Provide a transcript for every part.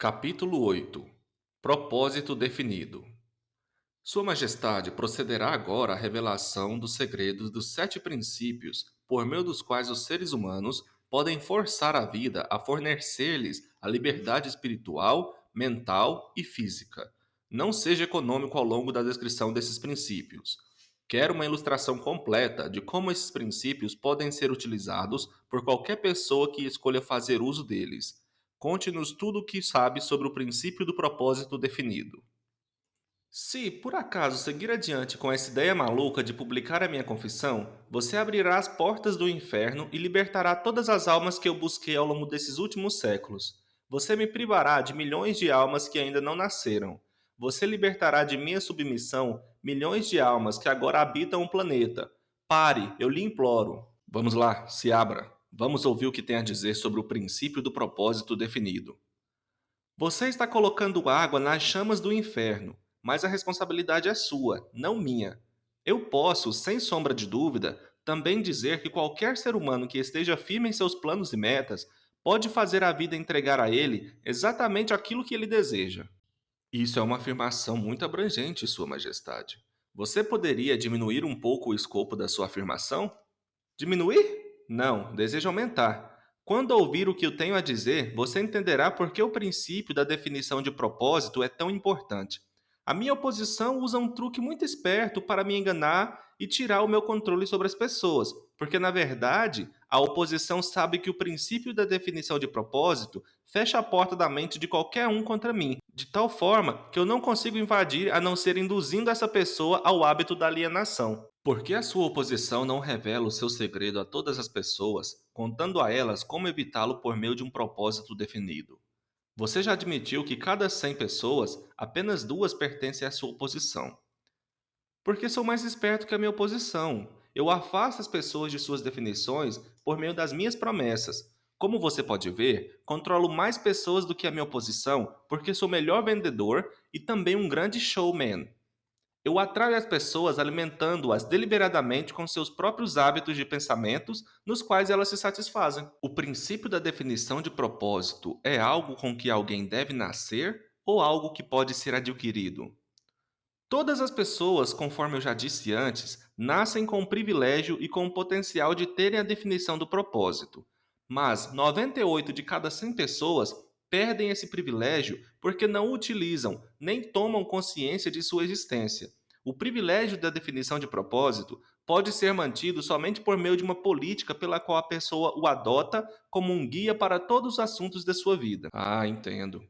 Capítulo 8. Propósito definido. Sua Majestade procederá agora à revelação dos segredos dos 7 princípios por meio dos quais os seres humanos podem forçar a vida a fornecer-lhes a liberdade espiritual, mental e física. Não seja econômico ao longo da descrição desses princípios. Quero uma ilustração completa de como esses princípios podem ser utilizados por qualquer pessoa que escolha fazer uso deles. Conte-nos tudo o que sabe sobre o princípio do propósito definido. Se, por acaso, seguir adiante com essa ideia maluca de publicar a minha confissão, você abrirá as portas do inferno e libertará todas as almas que eu busquei ao longo desses últimos séculos. Você me privará de milhões de almas que ainda não nasceram. Você libertará de minha submissão milhões de almas que agora habitam o planeta. Pare, eu lhe imploro. Vamos lá, se abra. Vamos ouvir o que tem a dizer sobre o princípio do propósito definido. Você está colocando água nas chamas do inferno, mas a responsabilidade é sua, não minha. Eu posso, sem sombra de dúvida, também dizer que qualquer ser humano que esteja firme em seus planos e metas pode fazer a vida entregar a ele exatamente aquilo que ele deseja. Isso é uma afirmação muito abrangente, Sua Majestade. Você poderia diminuir um pouco o escopo da sua afirmação? Diminuir? Não, desejo aumentar. Quando ouvir o que eu tenho a dizer, você entenderá por que o princípio da definição de propósito é tão importante. A minha oposição usa um truque muito esperto para me enganar e tirar o meu controle sobre as pessoas, porque na verdade a oposição sabe que o princípio da definição de propósito fecha a porta da mente de qualquer um contra mim, de tal forma que eu não consigo invadir a não ser induzindo essa pessoa ao hábito da alienação. Por que a sua oposição não revela o seu segredo a todas as pessoas, contando a elas como evitá-lo por meio de um propósito definido? Você já admitiu que cada 100 pessoas, apenas duas pertencem à sua oposição. Porque sou mais esperto que a minha oposição. Eu afasto as pessoas de suas definições por meio das minhas promessas. Como você pode ver, controlo mais pessoas do que a minha oposição, porque sou melhor vendedor e também um grande showman. Eu atraio as pessoas alimentando-as deliberadamente com seus próprios hábitos de pensamentos, nos quais elas se satisfazem. O princípio da definição de propósito é algo com que alguém deve nascer ou algo que pode ser adquirido? Todas as pessoas, conforme eu já disse antes, nascem com o privilégio e com o potencial de terem a definição do propósito. Mas 98 de cada 100 pessoas perdem esse privilégio porque não o utilizam, nem tomam consciência de sua existência. O privilégio da definição de propósito pode ser mantido somente por meio de uma política pela qual a pessoa o adota como um guia para todos os assuntos da sua vida. Ah, entendo.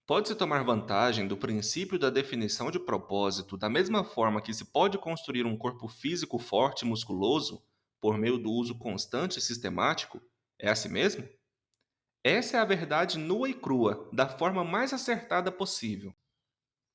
Pode-se tomar vantagem do princípio da definição de propósito da mesma forma que se pode construir um corpo físico forte e musculoso por meio do uso constante e sistemático? É assim mesmo? Essa é a verdade nua e crua, da forma mais acertada possível.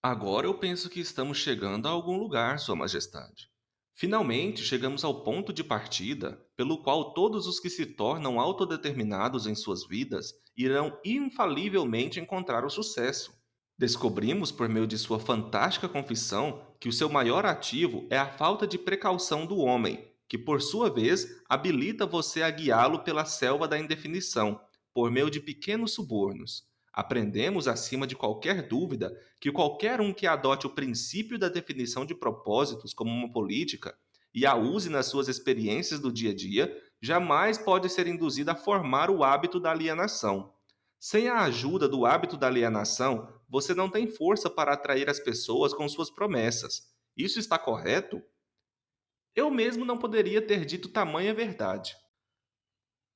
Agora eu penso que estamos chegando a algum lugar, Sua Majestade. Finalmente chegamos ao ponto de partida pelo qual todos os que se tornam autodeterminados em suas vidas irão infalivelmente encontrar o sucesso. Descobrimos, por meio de sua fantástica confissão, que o seu maior ativo é a falta de precaução do homem, que por sua vez habilita você a guiá-lo pela selva da indefinição, por meio de pequenos subornos. Aprendemos, acima de qualquer dúvida, que qualquer um que adote o princípio da definição de propósitos como uma política e a use nas suas experiências do dia a dia, jamais pode ser induzido a formar o hábito da alienação. Sem a ajuda do hábito da alienação, você não tem força para atrair as pessoas com suas promessas. Isso está correto? Eu mesmo não poderia ter dito tamanha verdade.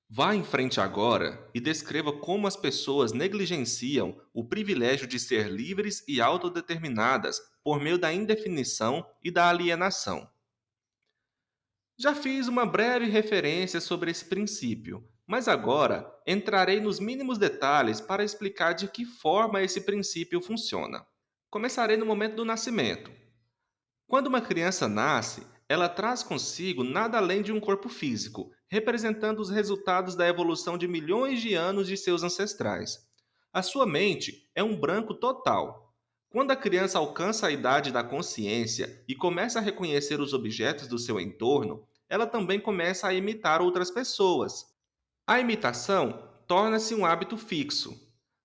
Vá em frente agora e descreva como as pessoas negligenciam o privilégio de ser livres e autodeterminadas por meio da indefinição e da alienação. Já fiz uma breve referência sobre esse princípio, mas agora entrarei nos mínimos detalhes para explicar de que forma esse princípio funciona. Começarei no momento do nascimento. Quando uma criança nasce, ela traz consigo nada além de um corpo físico, representando os resultados da evolução de milhões de anos de seus ancestrais. A sua mente é um branco total. Quando a criança alcança a idade da consciência e começa a reconhecer os objetos do seu entorno, ela também começa a imitar outras pessoas. A imitação torna-se um hábito fixo.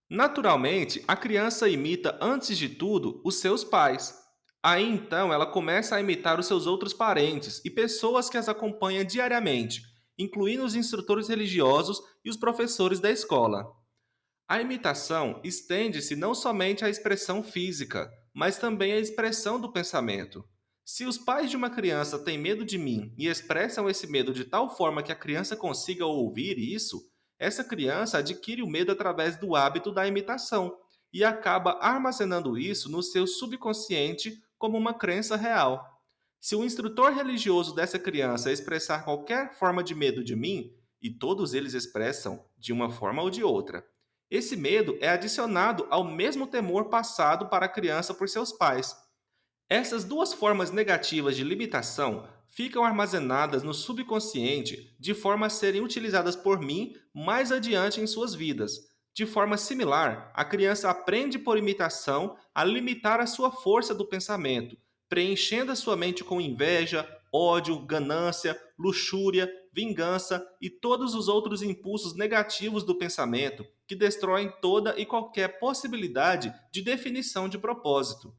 Naturalmente, a criança imita, antes de tudo, os seus pais. Aí então ela começa a imitar os seus outros parentes e pessoas que as acompanham diariamente, incluindo os instrutores religiosos e os professores da escola. A imitação estende-se não somente à expressão física, mas também à expressão do pensamento. Se os pais de uma criança têm medo de mim e expressam esse medo de tal forma que a criança consiga ouvir isso, essa criança adquire o medo através do hábito da imitação e acaba armazenando isso no seu subconsciente como uma crença real. Se o instrutor religioso dessa criança expressar qualquer forma de medo de mim, e todos eles expressam de uma forma ou de outra, esse medo é adicionado ao mesmo temor passado para a criança por seus pais. Essas duas formas negativas de limitação ficam armazenadas no subconsciente de forma a serem utilizadas por mim mais adiante em suas vidas. De forma similar, a criança aprende por imitação a limitar a sua força do pensamento, preenchendo a sua mente com inveja, ódio, ganância, luxúria, vingança e todos os outros impulsos negativos do pensamento que destroem toda e qualquer possibilidade de definição de propósito.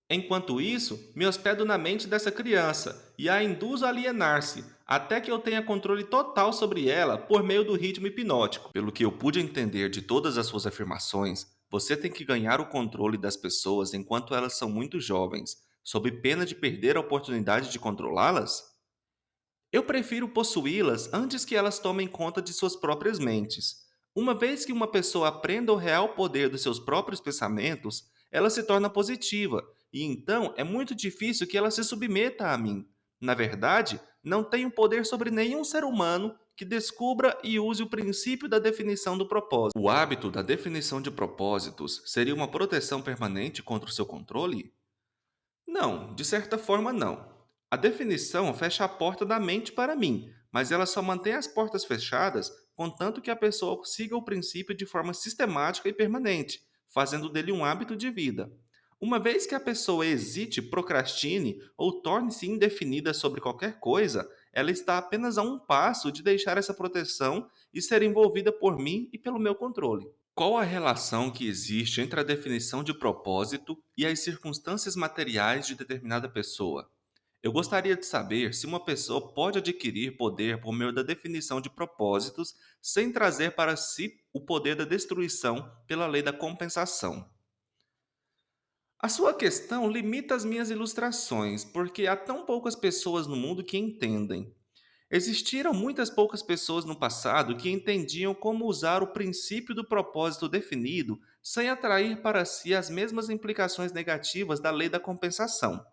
Enquanto isso, me hospedo na mente dessa criança e a induzo a alienar-se, até que eu tenha controle total sobre ela por meio do ritmo hipnótico. Pelo que eu pude entender de todas as suas afirmações, você tem que ganhar o controle das pessoas enquanto elas são muito jovens, sob pena de perder a oportunidade de controlá-las? Eu prefiro possuí-las antes que elas tomem conta de suas próprias mentes. Uma vez que uma pessoa aprenda o real poder dos seus próprios pensamentos, ela se torna positiva, e então é muito difícil que ela se submeta a mim. Na verdade, não tenho poder sobre nenhum ser humano que descubra e use o princípio da definição do propósito. O hábito da definição de propósitos seria uma proteção permanente contra o seu controle? Não, de certa forma não. A definição fecha a porta da mente para mim, mas ela só mantém as portas fechadas contanto que a pessoa siga o princípio de forma sistemática e permanente, fazendo dele um hábito de vida. Uma vez que a pessoa hesite, procrastine ou torne-se indefinida sobre qualquer coisa, ela está apenas a um passo de deixar essa proteção e ser envolvida por mim e pelo meu controle. Qual a relação que existe entre a definição de propósito e as circunstâncias materiais de determinada pessoa? Eu gostaria de saber se uma pessoa pode adquirir poder por meio da definição de propósitos sem trazer para si o poder da destruição pela lei da compensação. A sua questão limita as minhas ilustrações, porque há tão poucas pessoas no mundo que entendem. Existiram muitas poucas pessoas no passado que entendiam como usar o princípio do propósito definido sem atrair para si as mesmas implicações negativas da lei da compensação.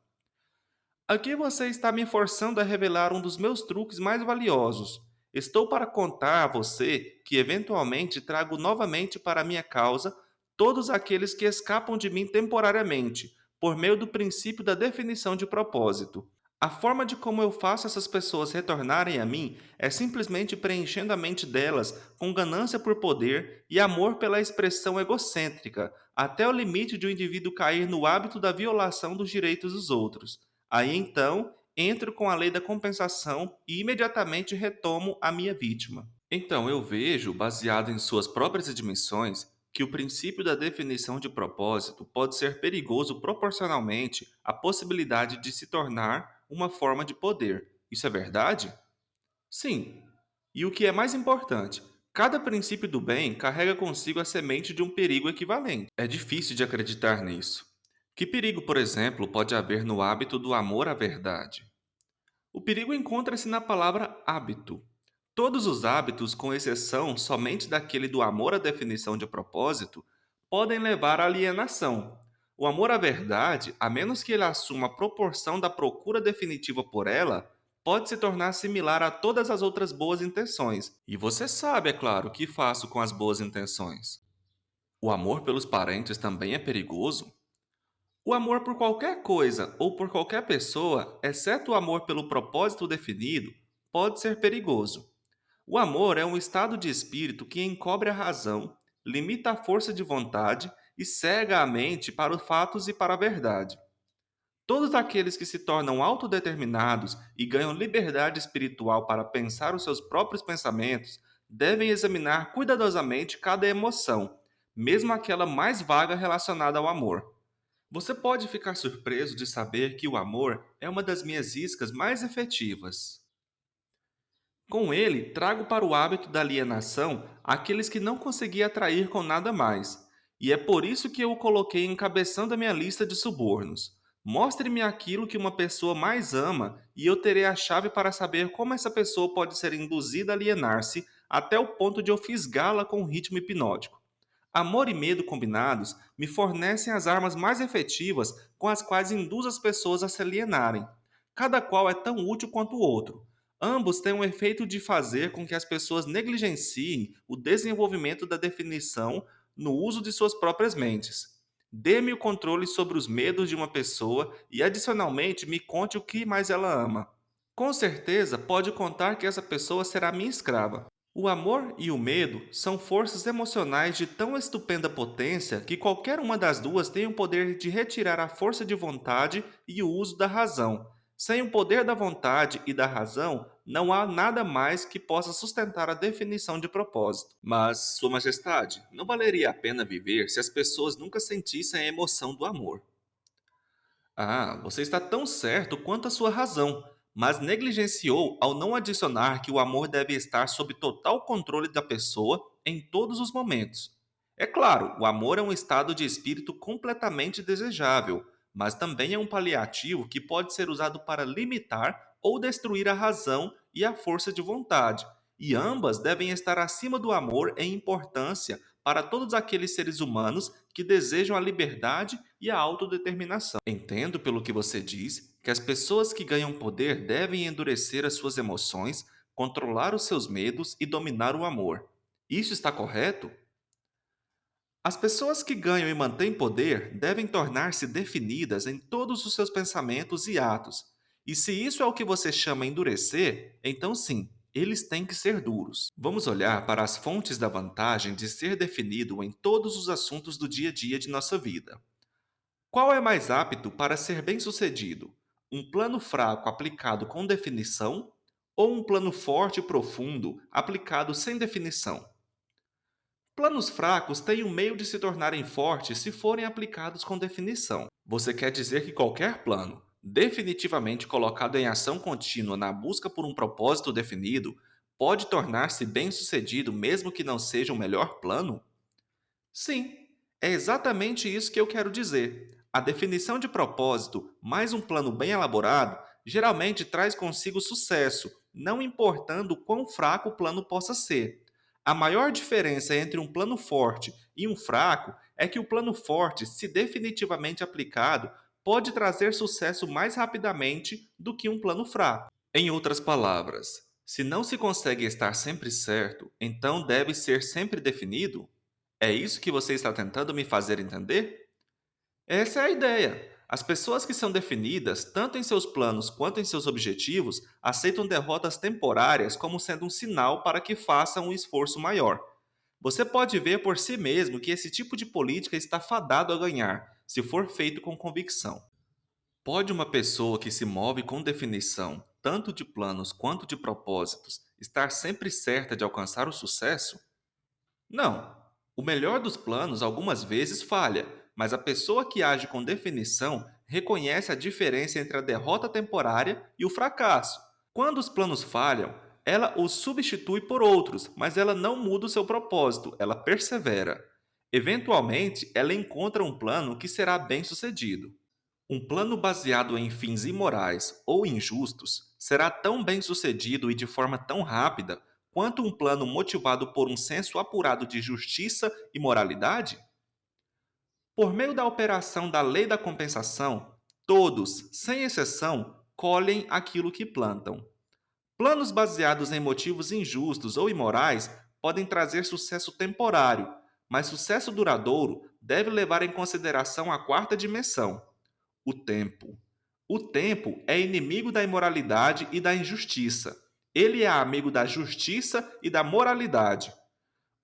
Aqui você está me forçando a revelar um dos meus truques mais valiosos. Estou para contar a você que eventualmente trago novamente para a minha causa todos aqueles que escapam de mim temporariamente, por meio do princípio da definição de propósito. A forma de como eu faço essas pessoas retornarem a mim é simplesmente preenchendo a mente delas com ganância por poder e amor pela expressão egocêntrica, até o limite de o indivíduo cair no hábito da violação dos direitos dos outros. Aí então, entro com a lei da compensação e imediatamente retomo a minha vítima. Então eu vejo, baseado em suas próprias admissões, que o princípio da definição de propósito pode ser perigoso proporcionalmente à possibilidade de se tornar uma forma de poder. Isso é verdade? Sim. E o que é mais importante, cada princípio do bem carrega consigo a semente de um perigo equivalente. É difícil de acreditar nisso. Que perigo, por exemplo, pode haver no hábito do amor à verdade? O perigo encontra-se na palavra hábito. Todos os hábitos, com exceção somente daquele do amor à definição de propósito, podem levar à alienação. O amor à verdade, a menos que ele assuma a proporção da procura definitiva por ela, pode se tornar similar a todas as outras boas intenções. E você sabe, é claro, o que faço com as boas intenções. O amor pelos parentes também é perigoso? O amor por qualquer coisa ou por qualquer pessoa, exceto o amor pelo propósito definido, pode ser perigoso. O amor é um estado de espírito que encobre a razão, limita a força de vontade e cega a mente para os fatos e para a verdade. Todos aqueles que se tornam autodeterminados e ganham liberdade espiritual para pensar os seus próprios pensamentos devem examinar cuidadosamente cada emoção, mesmo aquela mais vaga relacionada ao amor. Você pode ficar surpreso de saber que o amor é uma das minhas iscas mais efetivas. Com ele, trago para o hábito da alienação aqueles que não consegui atrair com nada mais. E é por isso que eu o coloquei encabeçando a minha lista de subornos. Mostre-me aquilo que uma pessoa mais ama e eu terei a chave para saber como essa pessoa pode ser induzida a alienar-se até o ponto de eu fisgá-la com um ritmo hipnótico. Amor e medo combinados me fornecem as armas mais efetivas com as quais induz as pessoas a se alienarem. Cada qual é tão útil quanto o outro. Ambos têm o efeito de fazer com que as pessoas negligenciem o desenvolvimento da definição no uso de suas próprias mentes. Dê-me o controle sobre os medos de uma pessoa e, adicionalmente, me conte o que mais ela ama. Com certeza, pode contar que essa pessoa será minha escrava. O amor e o medo são forças emocionais de tão estupenda potência que qualquer uma das duas tem o poder de retirar a força de vontade e o uso da razão. Sem o poder da vontade e da razão, não há nada mais que possa sustentar a definição de propósito. Mas, Sua Majestade, não valeria a pena viver se as pessoas nunca sentissem a emoção do amor. Ah, você está tão certo quanto a sua razão, mas negligenciou ao não adicionar que o amor deve estar sob total controle da pessoa em todos os momentos. É claro, o amor é um estado de espírito completamente desejável, mas também é um paliativo que pode ser usado para limitar ou destruir a razão e a força de vontade, e ambas devem estar acima do amor em importância para todos aqueles seres humanos que desejam a liberdade e a autodeterminação. Entendo pelo que você diz que as pessoas que ganham poder devem endurecer as suas emoções, controlar os seus medos e dominar o amor. Isso está correto? As pessoas que ganham e mantêm poder devem tornar-se definidas em todos os seus pensamentos e atos. E se isso é o que você chama endurecer, então sim, eles têm que ser duros. Vamos olhar para as fontes da vantagem de ser definido em todos os assuntos do dia a dia de nossa vida. Qual é mais apto para ser bem-sucedido? Um plano fraco aplicado com definição ou um plano forte e profundo aplicado sem definição? Planos fracos têm o meio de se tornarem fortes se forem aplicados com definição. Você quer dizer que qualquer plano, definitivamente colocado em ação contínua na busca por um propósito definido, pode tornar-se bem-sucedido mesmo que não seja o melhor plano? Sim, é exatamente isso que eu quero dizer. A definição de propósito, mais um plano bem elaborado, geralmente traz consigo sucesso, não importando quão fraco o plano possa ser. A maior diferença entre um plano forte e um fraco é que o plano forte, se definitivamente aplicado, pode trazer sucesso mais rapidamente do que um plano fraco. Em outras palavras, se não se consegue estar sempre certo, então deve ser sempre definido? É isso que você está tentando me fazer entender? Essa é a ideia. As pessoas que são definidas, tanto em seus planos quanto em seus objetivos, aceitam derrotas temporárias como sendo um sinal para que façam um esforço maior. Você pode ver por si mesmo que esse tipo de política está fadado a ganhar, se for feito com convicção. Pode uma pessoa que se move com definição, tanto de planos quanto de propósitos, estar sempre certa de alcançar o sucesso? Não. O melhor dos planos algumas vezes falha, mas a pessoa que age com definição reconhece a diferença entre a derrota temporária e o fracasso. Quando os planos falham, ela os substitui por outros, mas ela não muda o seu propósito, ela persevera. Eventualmente, ela encontra um plano que será bem sucedido. Um plano baseado em fins imorais ou injustos será tão bem sucedido e de forma tão rápida quanto um plano motivado por um senso apurado de justiça e moralidade? Por meio da operação da lei da compensação, todos, sem exceção, colhem aquilo que plantam. Planos baseados em motivos injustos ou imorais podem trazer sucesso temporário, mas sucesso duradouro deve levar em consideração a quarta dimensão: o tempo. O tempo é inimigo da imoralidade e da injustiça. Ele é amigo da justiça e da moralidade.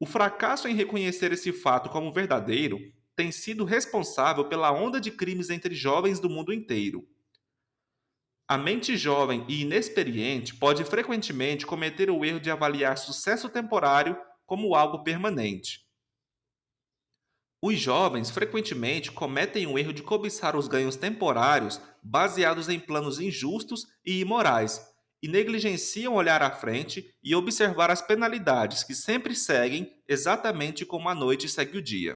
O fracasso em reconhecer esse fato como verdadeiro tem sido responsável pela onda de crimes entre jovens do mundo inteiro. A mente jovem e inexperiente pode frequentemente cometer o erro de avaliar sucesso temporário como algo permanente. Os jovens frequentemente cometem o erro de cobiçar os ganhos temporários baseados em planos injustos e imorais, e negligenciam olhar à frente e observar as penalidades que sempre seguem exatamente como a noite segue o dia.